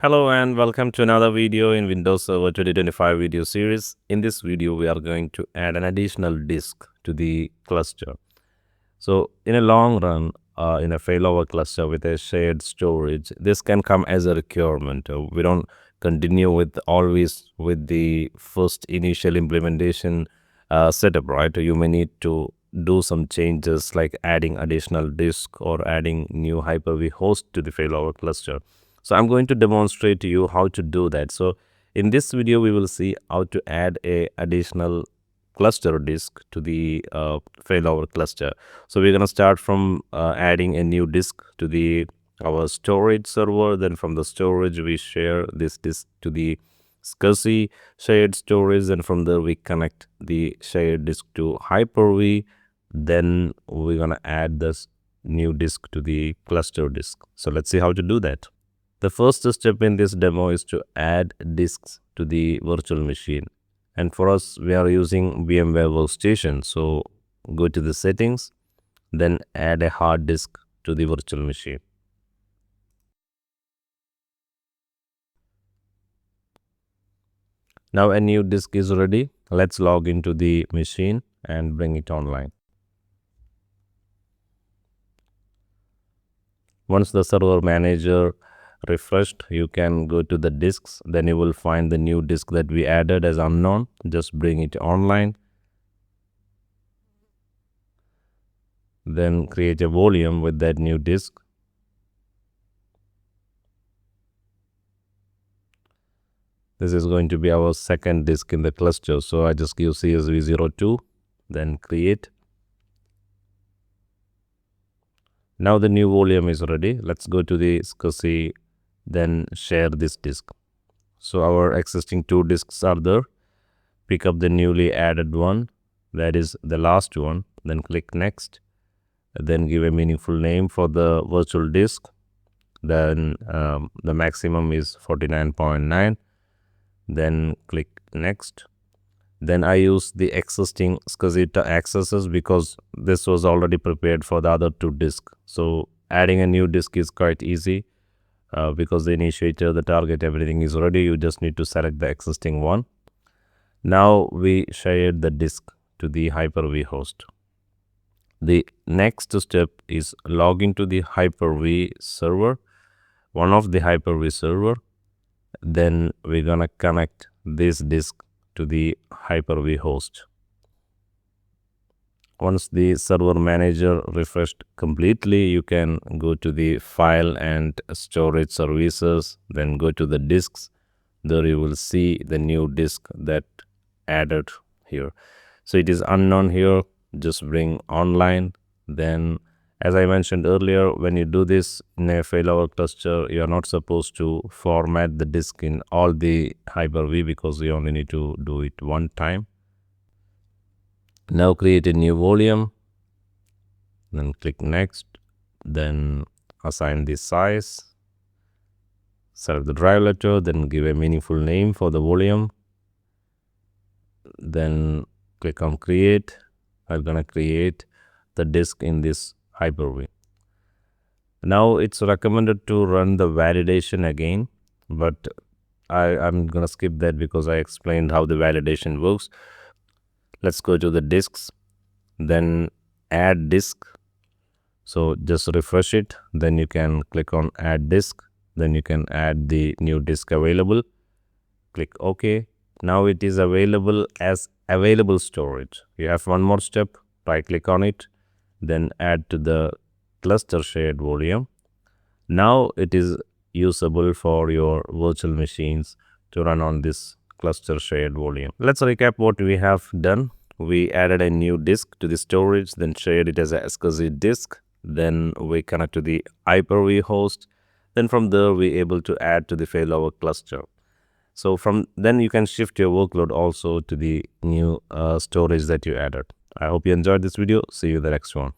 Hello and welcome to another video in Windows Server 2025 video series. In this video, we are going to add an additional disk to the cluster. So in a long run, in a failover cluster with a shared storage, this can come as a requirement. We don't continue with always with the first initial implementation setup, right? You may need to do some changes like adding additional disk or adding new Hyper-V host to the failover cluster. So I'm going to demonstrate to you how to do that. So in this video, we will see how to add a additional cluster disk to the failover cluster. So we're going to start from adding a new disk to the our storage server. Then from the storage, we share this disk to the iSCSI shared storage, and from there we connect the shared disk to Hyper-V. Then we're going to add this new disk to the cluster disk. So let's see how to do that. The first step in this demo is to add disks to the virtual machine. And for us, we are using VMware Workstation. So go to the settings, then add a hard disk to the virtual machine. Now a new disk is ready. Let's log into the machine and bring it online. Once the server manager refreshed, you can go to the disks. Then you will find the new disk that we added as unknown. Just bring it online. Then create a volume with that new disk. This is going to be our second disk in the cluster. So I just give CSV02, then create. Now the new volume is ready. Let's go to the iSCSI, then share this disk. So our existing two disks are there. Pick up the newly added one, that is the last one, then click next. Then give a meaningful name for the virtual disk. Then the maximum is 49.9. Then click next. Then I use the existing iSCSI accesses because this was already prepared for the other two disks. So adding a new disk is quite easy because the initiator, the target, everything is ready. You just need to select the existing one. Now we shared the disk to the Hyper-V host. The next step is log into the Hyper-V server, one of the Hyper-V server. Then we're gonna connect this disk to the Hyper-V host. Once the server manager refreshed completely, you can go to the file and storage services, then go to the disks. There you will see the new disk that added here. So it is unknown here, just bring online. Then as I mentioned earlier, when you do this in a failover cluster, you are not supposed to format the disk in all the Hyper-V because you only need to do it one time. Now create a new volume, then click next, then assign the size, select the drive letter, then give a meaningful name for the volume, then click on create. I'm gonna create the disk in this Hyper-V. Now it's recommended to run the validation again, but I'm gonna skip that because I explained how the validation works. Let's go to the disks, then add disk. So just refresh it, then you can click on add disk, then you can add the new disk available. Click OK. Now it is available as available storage. You have one more step, right click on it, then add to the cluster shared volume. Now it is usable for your virtual machines to run on this cluster shared volume. Let's recap what we have done. We added a new disk to the storage, then shared it as a iSCSI disk. Then we connect to the Hyper-V host. Then from there we able to add to the failover cluster. So from then you can shift your workload also to the new storage that you added. I hope you enjoyed this video. See you in the next one.